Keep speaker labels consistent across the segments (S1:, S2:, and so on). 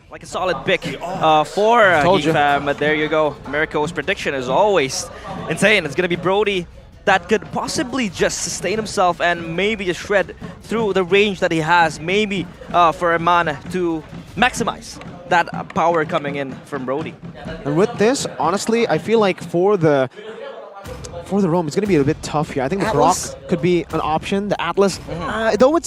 S1: like a solid pick for Geek Fam. But there you go. Mirko's prediction is always insane. It's going to be Brody that could possibly just sustain himself and maybe just shred through the range that he has. Maybe for Eman to maximize that power coming in from Brody.
S2: And with this, honestly, I feel like for the roam, it's going to be a bit tough here. I think the Grok could be an option. The Atlas, though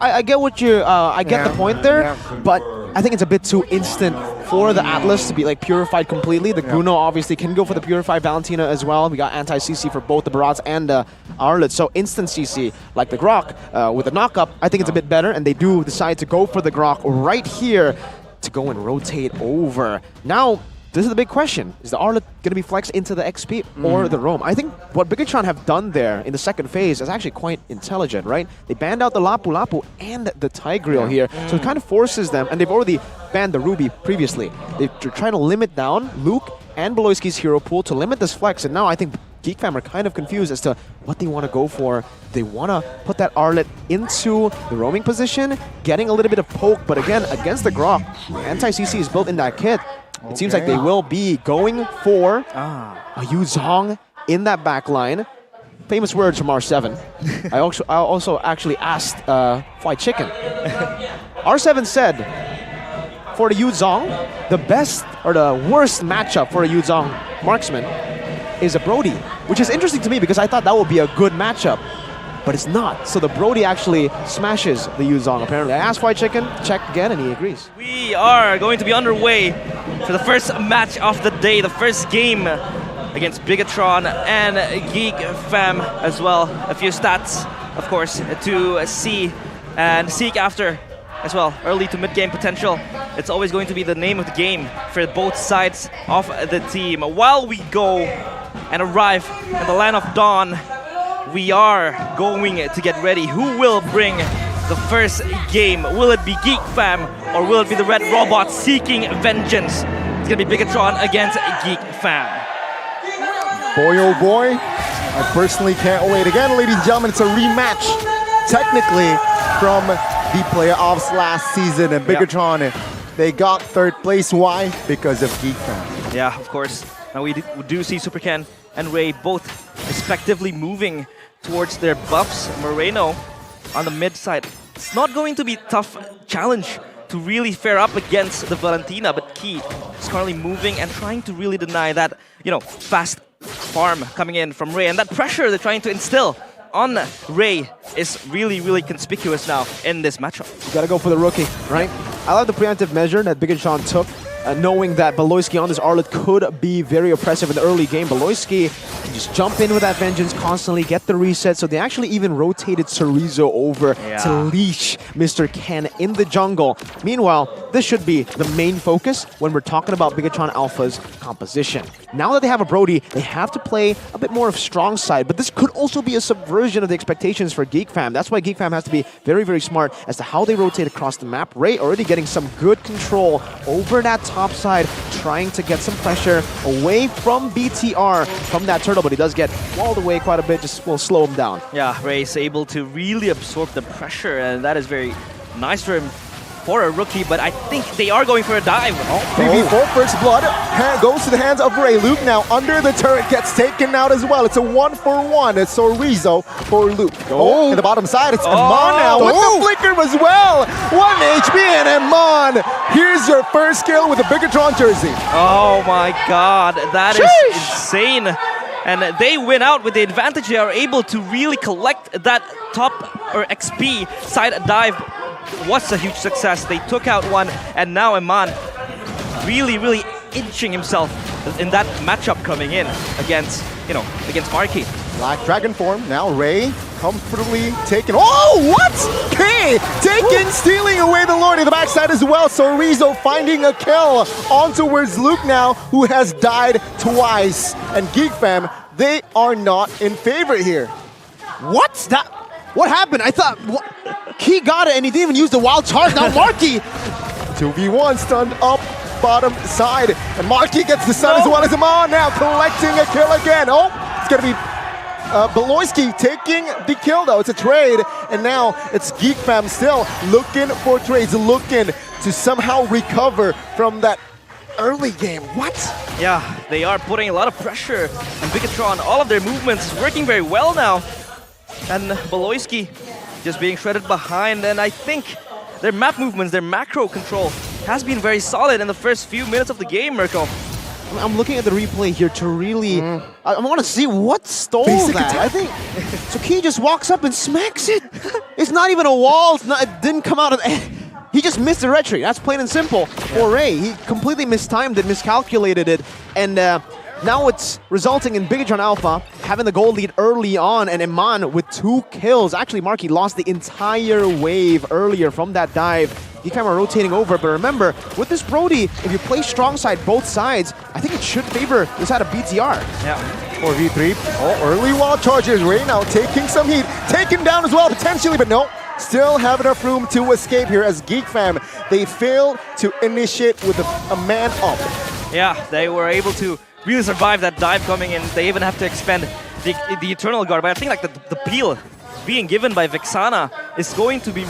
S2: I get what you, I get the point there, but I think it's a bit too instant for the Atlas to be like purified completely. The Bruno obviously can go for the purified Valentina as well. We got anti-CC for both the Barats and the Arlet. So instant CC like the Grok with the knock-up, I think it's a bit better, and they do decide to go for the Grok right here to go and rotate over. Now, this is the big question. Is the Arlet going to be flexed into the XP or the Roam? I think what Bigetron have done there in the second phase is actually quite intelligent, right? They banned out the Lapu Lapu and the Tigreal here, so it kind of forces them, and they've already banned the Ruby previously. They're trying to limit down Luke and Beloyski's hero pool to limit this flex, and now I think Geek Fam are kind of confused as to what they want to go for. They want to put that Arlet into the roaming position, getting a little bit of poke, but again, against the Grok, anti-CC is built in that kit. It seems like they will be going for a Yuzong in that back line. Famous words from R7. I also actually asked Fried Chicken. R7 said, for the Yuzong, the best or the worst matchup for a Yuzong marksman is a Brody, which is interesting to me because I thought that would be a good matchup, but it's not. So the Brody actually smashes the Yuzong, apparently. I asked Fried Chicken, check again, and he agrees.
S1: We are going to be underway for the first match of the day, the first game against Bigetron and Geek Fam as well. A few stats, of course, to see and seek after as well. Early to mid-game potential. It's always going to be the name of the game for both sides of the team. While we go and arrive in the land of dawn, we are going to get ready. Who will bring the first game? Will it be Geek Fam or will it be the Red Robot seeking vengeance? It's gonna be Bigetron against Geek Fam.
S3: Boy, oh boy, I personally can't wait. Again, ladies and gentlemen, it's a rematch, technically, from the playoffs last season. And Bigetron, they got third place. Why? Because of Geek Fam.
S1: Yeah, of course. Now we do see Superken and Ray both respectively moving towards their buffs. Moreno on the mid side. It's not going to be a tough challenge to really fare up against the Valentina, but Key is currently moving and trying to really deny that, you know, fast farm coming in from Ray. And that pressure they're trying to instill on Ray is really, really conspicuous now in this matchup.
S2: You gotta go for the rookie, right? I love the preemptive measure that Bigetron took, knowing that Beloyski on this Arlet could be very oppressive in the early game. Beloyski can just jump in with that Vengeance constantly, get the reset, so they actually even rotated Chorizo over to leash Mr. Ken in the jungle. Meanwhile, this should be the main focus when we're talking about Bigetron Alpha's composition. Now that they have a Brody, they have to play a bit more of strong side, but this could also be a subversion of the expectations for Geek Fam. That's why Geek Fam has to be very, very smart as to how they rotate across the map. Ray already getting some good control over that top side, trying to get some pressure away from BTR from that turtle, but he does get walled away quite a bit, just will slow him down.
S1: Yeah, Ray's able to really absorb the pressure, and that is very nice for him for a rookie, but I think they are going for a dive.
S3: 3v4 first blood goes to the hands of Ray. Luke now under the turret gets taken out as well. It's a 1-for-1. It's Chorizo for Luke. In the bottom side, it's Eman now with the flicker as well. 1 HP and Eman. Here's your first kill with the Bigetron jersey.
S1: Oh my god, that is insane. And they win out with the advantage. They are able to really collect that top or XP side dive. Was a huge success. They took out one, and now Eman really, really inching himself in that matchup coming in against, you know, against Marky.
S3: Black Dragon form. Now Ray comfortably taken. Oh, what? K taking, stealing away the Lord in the backside as well. So Chorizo finding a kill on towards Luke now, who has died twice. And Geek Fam, they are not in favor here.
S2: What's that? What happened? I thought he got it and he didn't even use the wild charge. Now Marky
S3: 2v1 stunned up bottom side, and Marky gets the stun as well as Eman now collecting a kill again. Oh, it's gonna be Beloyski taking the kill though. It's a trade, and now it's Geek Fam still looking for trades, looking to somehow recover from that early game. What?
S1: Yeah, they are putting a lot of pressure on Bigetron. All of their movements is working very well now. And Beloyski just being shredded behind, and I think their map movements, their macro control has been very solid in the first few minutes of the game, Mirko.
S2: I'm looking at the replay here to really... I want to see what stole
S3: Basic
S2: that.
S3: attack.
S2: I think Suki just walks up and smacks it. It's not even a wall. It didn't come out of... He just missed the retreat. That's plain and simple for Ray. He completely mistimed it, miscalculated it, and now it's resulting in Bigetron Alpha having the gold lead early on, and Iman with 2 kills. Actually, Marky lost the entire wave earlier from that dive. You kind of rotating over, but remember, with this Brody, if you play strong side both sides, I think it should favor the side of BTR.
S1: Yeah.
S3: Or V3. Oh, early wall charges. Ray now taking some heat. Taken down as well, potentially, but no. Still have enough room to escape here as Geek Fam. They failed to initiate with a man up.
S1: Yeah, they were able to really survive that dive coming in. They even have to expend the Eternal Guard, but I think like the peel being given by Vexana is going to be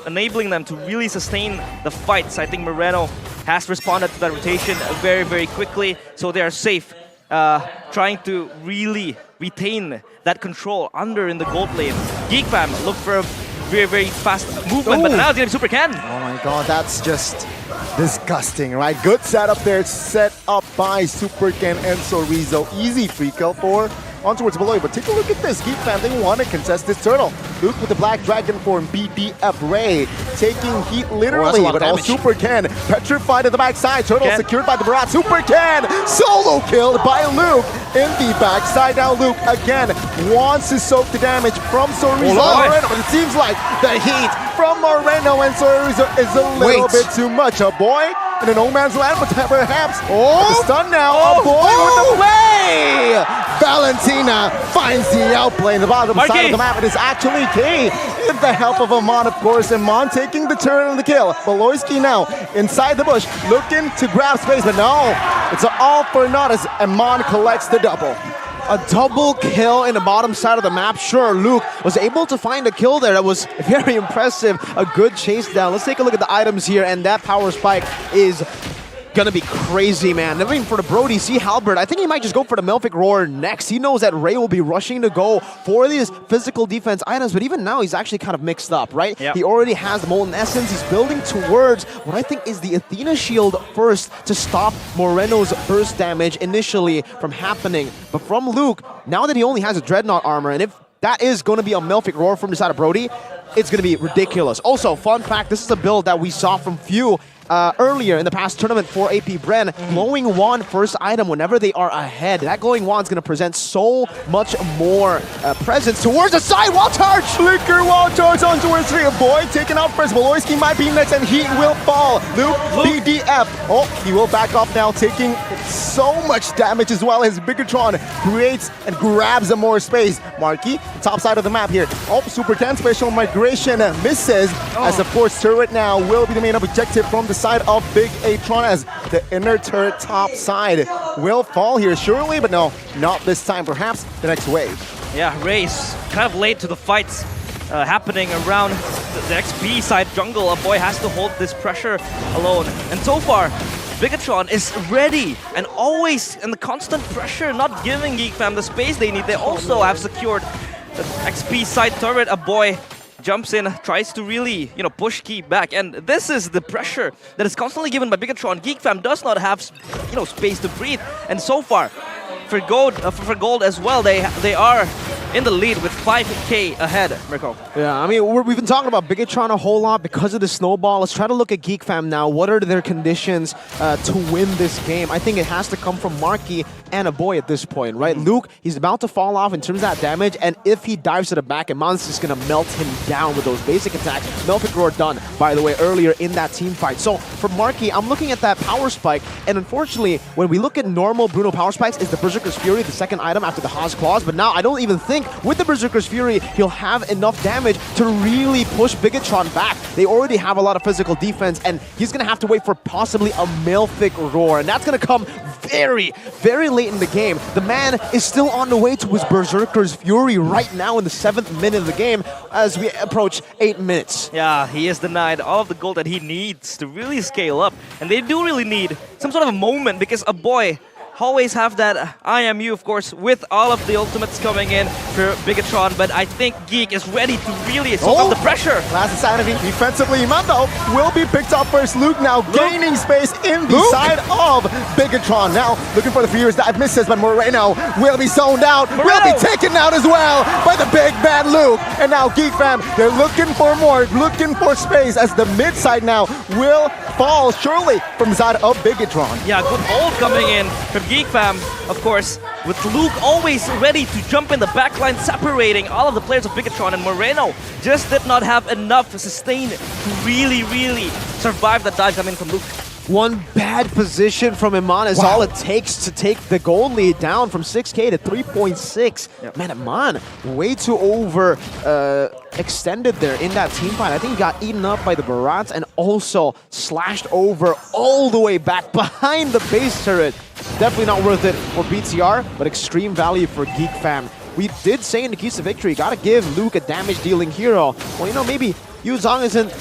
S1: enabling them to really sustain the fights. I think Moreno has responded to that rotation very, very quickly, so they are safe, trying to really retain that control under in the gold lane. Geek Fam look for a very, very fast movement, but now it's going to be Super Ken.
S3: Oh my god, that's just disgusting, right? Good setup there, set up by Super Ken and Sorizo. Easy free kill for on towards below, but take a look at this. Geek Fam, they want to contest this turtle. Luke with the Black Dragon form, BDF Ray, taking heat literally, but all Super Ken petrified at the backside. Turtle secured by the Barat. Super Ken solo killed by Luke in the backside. Now Luke again wants to soak the damage from Sorizo. But it seems like the heat from Moreno and Sorizo is a little bit too much. A boy in a no man's land, but perhaps the stun now. A boy with the play. Valentina finds the outplay in the bottom side of the map. It is actually Key with the help of Amon, of course. Amon taking the turn and the kill. Beloyski now inside the bush, looking to grab space, but no, it's an all for naught as Amon collects the double.
S2: A double kill in the bottom side of the map. Sure, Luke was able to find a kill there. That was very impressive. A good chase down. Let's take a look at the items here, and that power spike is gonna be crazy, man. I mean, for the Brody, see Halbert, I think he might just go for the Melphic Roar next. He knows that Ray will be rushing to go for these physical defense items, but even now he's actually kind of mixed up, right?
S1: Yep.
S2: He already has the Molten Essence. He's building towards what I think is the Athena Shield first to stop Moreno's burst damage initially from happening. But from Luke, now that he only has a Dreadnought armor, and if that is going to be a Melphic Roar from the side of Brody, it's going to be ridiculous. Also, fun fact, this is a build that we saw from Few earlier in the past tournament for AP Bren. Glowing Wand first item whenever they are ahead. That Glowing Wand is going to present so much more presence towards the side. Wall charge!
S3: Flicker wall charge on towards 3. Boy taken out first. Beloyski might be next and he will fall. Luke, BDF. Oh, he will back off now, taking so much damage as well as Bigetron creates and grabs some more space. Marky, top side of the map here. Oh, Super Ken special migration misses as of course turret now will be the main objective from the side of Bigetron as the inner turret top side will fall here surely, but no, not this time. Perhaps the next wave.
S1: Yeah, Ray's kind of late to the fights happening around the XP side jungle. A boy has to hold this pressure alone. And so far, Bigetron is ready and always in the constant pressure, not giving Geek Fam the space they need. They also have secured the XP side turret. A boy jumps in, tries to really, push Key back, and this is the pressure that is constantly given by Bigetron. Geek Fam does not have, space to breathe, and so far, for gold as well, they are in the lead with 5k ahead, Mirko.
S2: Yeah, I mean, we've been talking about Bigetron a whole lot because of the snowball. Let's try to look at Geek Fam now. What are their conditions to win this game? I think it has to come from Marky and a boy at this point, right? Luke, he's about to fall off in terms of that damage, and if he dives to the back, Iman's just going to melt him down with those basic attacks. Melphic Roar done, by the way, earlier in that team fight. So for Marky, I'm looking at that power spike, and unfortunately, when we look at normal Bruno power spikes, is the Berserker Berserker's Fury, the second item after the Haas Claws, but now I don't even think with the Berserker's Fury he'll have enough damage to really push Bigetron back. They already have a lot of physical defense, and he's going to have to wait for possibly a Malefic Roar, and that's going to come very, very late in the game. The man is still on the way to his Berserker's Fury right now in the 7th minute of the game as we approach 8 minutes.
S1: Yeah, he is denied all of the gold that he needs to really scale up. And they do really need some sort of a moment because a boy always have that IMU, of course, with all of the ultimates coming in for Bigetron, but I think Geek is ready to really soak up the pressure.
S3: Last insanity. Defensively, Imando will be picked up first. Luke now gaining space in the side of Bigetron. Now looking for the Furious dive misses, but Moreno will be zoned out. Will be taken out as well by the big bad Luke. And now Geek fam, they're looking for more, looking for space as the mid side now will fall surely from the side of Bigetron.
S1: Yeah, good ult coming in from Geek fam, of course, with Luke always ready to jump in the backline, separating all of the players of Bigetron, and Moreno just did not have enough sustain to really survive that dive coming from Luke.
S2: One bad position from Iman is all it takes to take the gold lead down from 6K to 3.6.
S1: Yep.
S2: Man, Iman way too over extended there in that team fight. I think he got eaten up by the Barats and also slashed over all the way back behind the base turret. Definitely not worth it for BTR, but extreme value for Geek fam. We did say in the keys to victory, gotta give Luke a damage dealing hero. Well, you know, maybe Yu Zhang isn't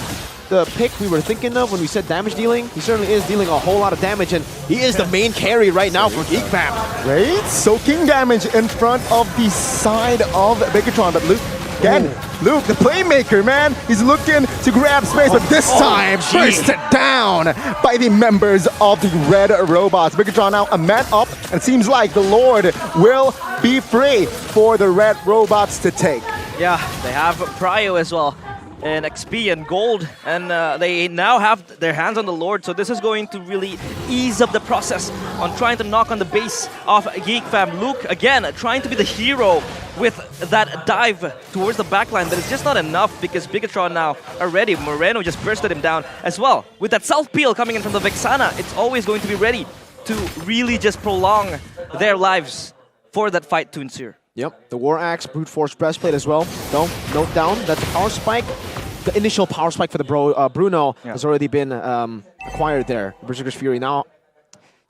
S2: the pick we were thinking of when we said damage dealing. He certainly is dealing a whole lot of damage, and he is the main carry right now for Geek fam.
S3: Right? Soaking damage in front of the side of Bigetron, but Luke, again, Luke, the playmaker, man, he's looking to grab space, but this time, bursted down by the members of the Red Robots. Bigetron now a man up, and it seems like the Lord will be free for the Red Robots to take.
S1: Yeah, they have Prio as well, and XP and gold, and they now have their hands on the Lord, so this is going to really ease up the process on trying to knock on the base of Geek fam. Luke, again, trying to be the hero with that dive towards the backline, but it's just not enough because Bigetron now are ready. Moreno just bursted him down as well. With that self-peel coming in from the Vexana, it's always going to be ready to really just prolong their lives for that fight to ensue.
S2: Yep, the War Axe, Brute Force Breastplate as well. Though, note down that the Power Spike, the initial Power Spike for the Bruno has already been acquired there. Berserker's Fury now.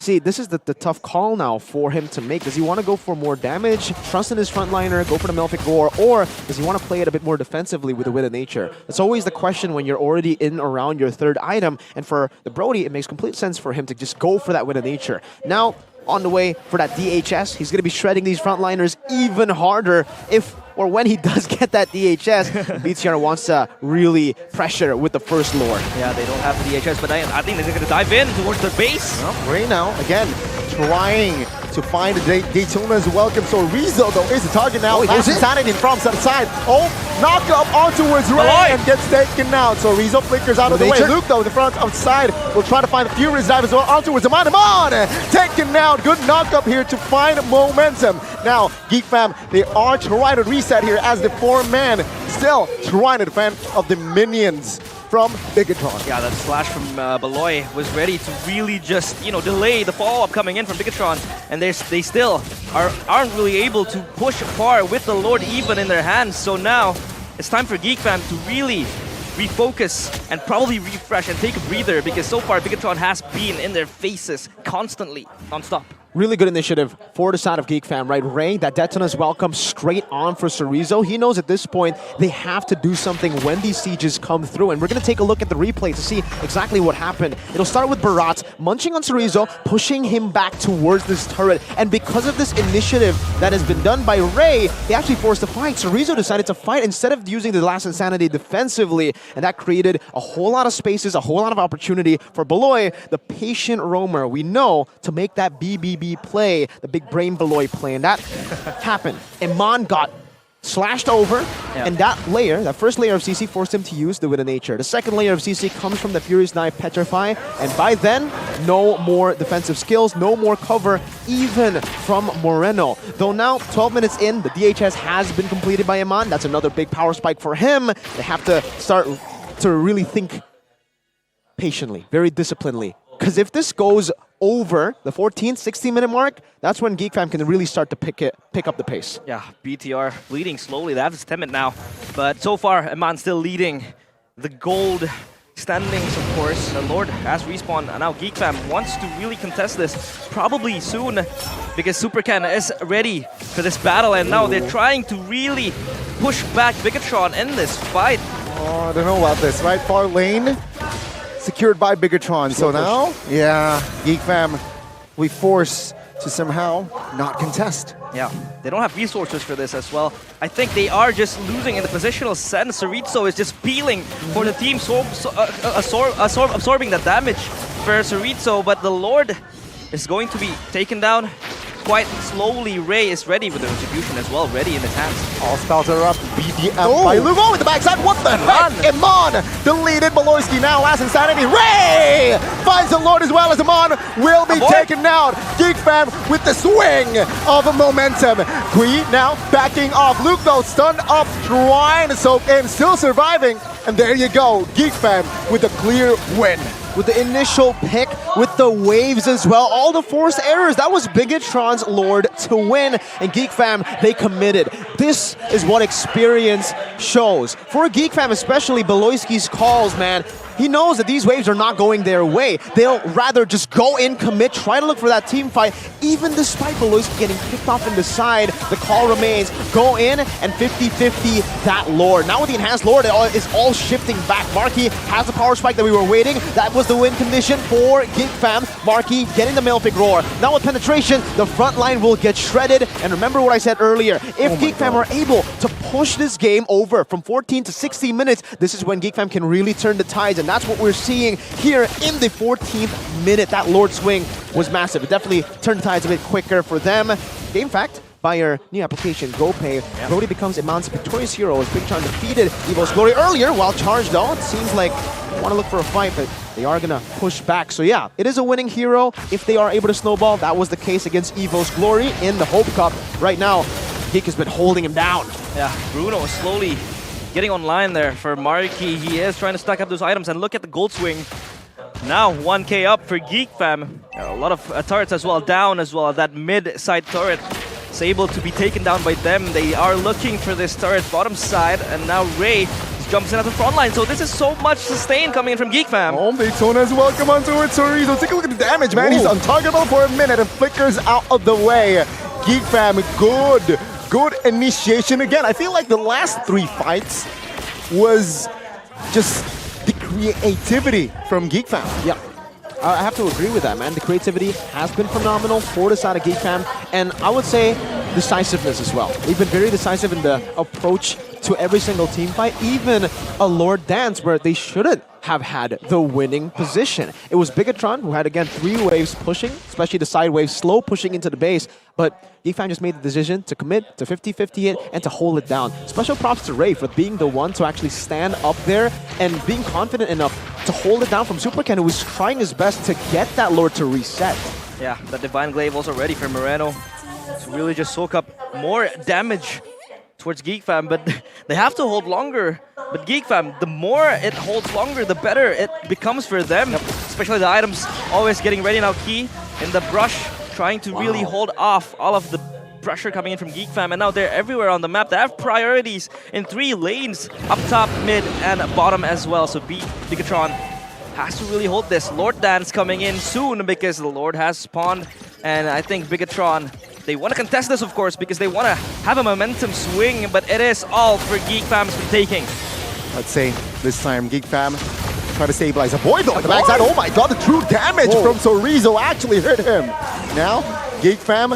S2: See, this is the tough call now for him to make. Does he want to go for more damage, trust in his frontliner, go for the Malefic Roar, or does he want to play it a bit more defensively with the Wind of Nature? That's always the question when you're already in around your third item, and for the Brody, it makes complete sense for him to just go for that Wind of Nature. Now, on the way for that DHS, he's going to be shredding these frontliners even harder if or when he does get that DHS. BTR wants to really pressure with the first Lord.
S1: Yeah, they don't have the DHS, but I think they're going to dive in towards the base.
S3: Well, right now, again, trying to find Daytona's welcome. So Rizzo, though, is the target now. Last insanity from the side. Oh, knock up on towards Ray and gets taken out. So Rizzo flickers out of the way. Luke, though, in the front outside, will try to find the Furious dive as well. On towards Amon. Taken out. Good knock up here to find momentum. Now, Geek fam, they are trying to reset here as the 4-man still trying to defend of the minions from Bigetron.
S1: Yeah, that slash from Beloy was ready to really just, you know, delay the follow-up coming in from Bigetron, and they still aren't really able to push far with the Lord even in their hands. So now it's time for Geek fam to really refocus and probably refresh and take a breather, because so far Bigetron has been in their faces constantly, non-stop.
S2: Really good initiative for the side of Geek fam, right? Ray, that Detona's welcome straight on for Cerezo. He knows at this point they have to do something when these sieges come through, and we're going to take a look at the replay to see exactly what happened. It'll start with Barat munching on Cerezo, pushing him back towards this turret, and because of this initiative that has been done by Ray, they actually forced the fight. Cerezo decided to fight instead of using the last insanity defensively, and that created a whole lot of spaces, a whole lot of opportunity for Beloy, the patient roamer. We know to make that BBB play, the big brain Beloy play, and that happened. Iman got slashed over, and that layer, that first layer of CC forced him to use the Wind of Nature. The second layer of CC comes from the Furious Knife Petrify, and by then, no more defensive skills, no more cover, even from Moreno. Though now, 12 minutes in, the DHS has been completed by Iman. That's another big power spike for him. They have to start to really think patiently, very disciplinedly. Because if this goes over the 14th, 16-minute mark, that's when Geek Fam can really start to pick up the pace.
S1: Yeah, BTR bleeding slowly. They have his timid now. But so far, Eman still leading the gold standings, of course. The Lord has respawned, and now Geek Fam wants to really contest this probably soon because Supercan is ready for this battle, and now they're trying to really push back Bigetron in this fight.
S3: Oh, I don't know about this, right? Far lane secured by Bigetron. So now, yeah, Geek Fam, we force to somehow not contest.
S1: Yeah, they don't have resources for this as well. I think they are just losing in the positional sense. Cerezo is just peeling for the team, absorbing the damage for Cerezo, but the Lord is going to be taken down quite slowly. Ray is ready with the retribution as well, ready in his hands.
S3: All spells are up. BDM by Lugo with the backside. What the heck? Iman deleted. Baloyski now last insanity. Ray finds the Lord as well as Iman will be taken out. Geek Fam with the swing of momentum. Kui now backing off. Luke though stunned up, trying to soak in, still surviving. And there you go. Geek Fam with a clear win.
S2: With the initial pick, with the waves as well, all the forced errors, that was Bigetron's Lord to win, and Geek Fam, they committed. This is what experience shows. For Geek Fam, especially Beloyski's calls, man, he knows that these waves are not going their way. They'll rather just go in, commit, try to look for that team fight, even despite Beloyski getting kicked off in the side, the call remains, go in and 50-50 that Lord. Now with the enhanced Lord, it is all shifting back. Marquis has the power spike that we were waiting. That was the win condition for Geek Fam. Marquis getting the Malefic Roar. Now with penetration, the front line will get shredded. And remember what I said earlier, if Geek Fam are able to push this game over from 14 to 16 minutes, this is when Geek Fam can really turn the tides, and that's what we're seeing here in the 14th minute. That Lord swing was massive. It definitely turned the tides a bit quicker for them. Game fact, by our new application, GoPay, Brody becomes Iman's victorious hero as Bigetron defeated Evo's Glory earlier while charged though. It seems like they want to look for a fight, but they are going to push back. So yeah, it is a winning hero if they are able to snowball. That was the case against Evo's Glory in the Hope Cup. Right now, Geek has been holding him down. Yeah,
S1: Bruno is slowly getting online there for Marquis. He is trying to stack up those items, and look at the gold swing. Now 1k up for Geek Fam. A lot of turrets as well, down as well. That mid-side turret is able to be taken down by them. They are looking for this turret bottom side, and now Ray jumps in at the front line. So this is so much sustain coming in from Geek Fam.
S3: Oh, Daytona as well. Come on towards Cerezo. Take a look at the damage, man. Ooh. He's untargetable for a minute and flickers out of the way. Geek Fam, good initiation. Again, I feel like the last 3 fights was just the creativity from Geek Fam.
S2: Yeah. I have to agree with that, man. The creativity has been phenomenal for the side of Geek Fam, and I would say decisiveness as well. They've been very decisive in the approach to every single team fight, even a Lord Dance where they shouldn't have had the winning position. It was Bigetron who had, again, 3 waves pushing, especially the side waves slow pushing into the base, but Geek Fam just made the decision to commit to 50-50 it and to hold it down. Special props to Ray for being the one to actually stand up there and being confident enough to hold it down from Supercan, who was trying his best to get that Lord to reset.
S1: Yeah, the Divine Glaive also ready for Moreno to really just soak up more damage towards Geek Fam, but they have to hold longer. But Geek Fam, the more it holds longer, the better it becomes for them. Especially the items always getting ready now. Key in the brush, trying to really hold off all of the pressure coming in from Geek Fam, and now they're everywhere on the map. They have priorities in 3 lanes, up top, mid, and bottom as well. So Bigetron has to really hold this. Lord Dance coming in soon because the Lord has spawned, and I think Bigetron, they want to contest this, of course, because they want to have a momentum swing, but it is all for Geek Fam's taking.
S3: Let's say this time Geek Fam try to stabilize. Avoid though at the backside. Oh my god, the true damage from Cerezo actually hurt him. Now, Geek Fam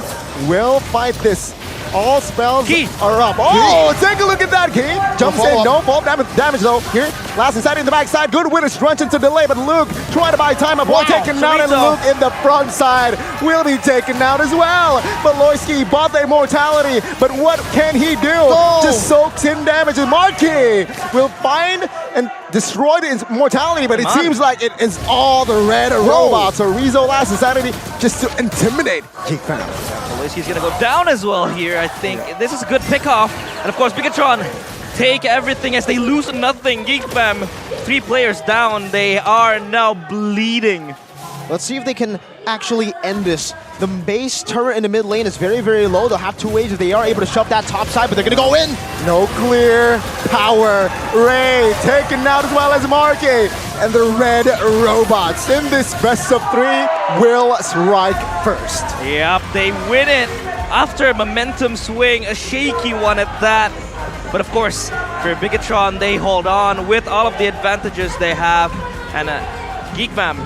S3: will fight this. All spells are up. Oh, take a look at that, Key. Jumps in, no fall damage though. Here, last inside in the backside. Good win, Strunch into delay, but Luke trying to buy time. Avoid taken down, and Luke in the front side will be taken down as well. But Loyski bought the immortality, but what can he do? Just soaks in damage, and Marquis will find and destroy the immortality, but it seems like it is all the red robots. So Rizzo last insanity just to intimidate Geek Fam.
S1: He's gonna go down as well here, I think. This is a good pick-off. And of course, Bigetron take everything as they lose nothing. Geek Fam, 3 players down. They are now bleeding.
S2: Let's see if they can actually end this. The base turret in the mid lane is very, very low. They'll have two ways. They are able to shove that top side, but they're going to go in.
S3: No clear power. Ray taken out as well as Marky. And the red robots in this best of 3 will strike first.
S1: Yep, they win it after a momentum swing, a shaky one at that. But of course, for Bigetron, they hold on with all of the advantages they have. And Geek Fam,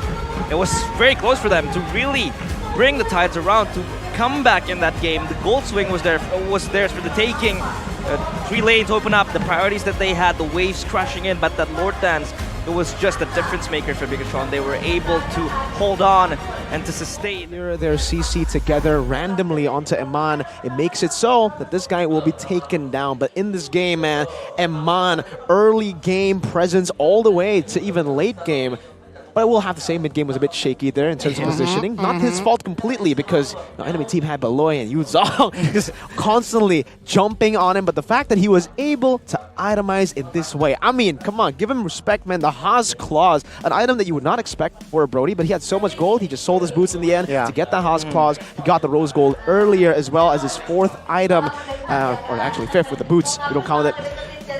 S1: it was very close for them to really bring the tides around, to come back in that game. The gold swing was theirs for the taking. 3 lanes open up, the priorities that they had, the waves crashing in, but that Lord Dance, it was just a difference maker for Bigetron. They were able to hold on and to sustain.
S2: Their CC together randomly onto Eman. It makes it so that this guy will be taken down. But in this game, man, Eman, early game presence all the way to even late game. But I will have to say mid-game was a bit shaky there in terms of positioning. Not his fault completely because the enemy team had Beloy and Yu Zhang just constantly jumping on him. But the fact that he was able to itemize in this way, I mean, come on, give him respect, man. The Haas Claws, an item that you would not expect for a Brody, but he had so much gold, he just sold his boots in the end to get the Haas Claws. He got the Rose Gold earlier as well as his 4th item, or actually 5th with the boots. We don't count it.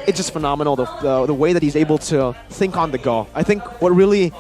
S2: It's just phenomenal, the way that he's able to think on the go. I think what really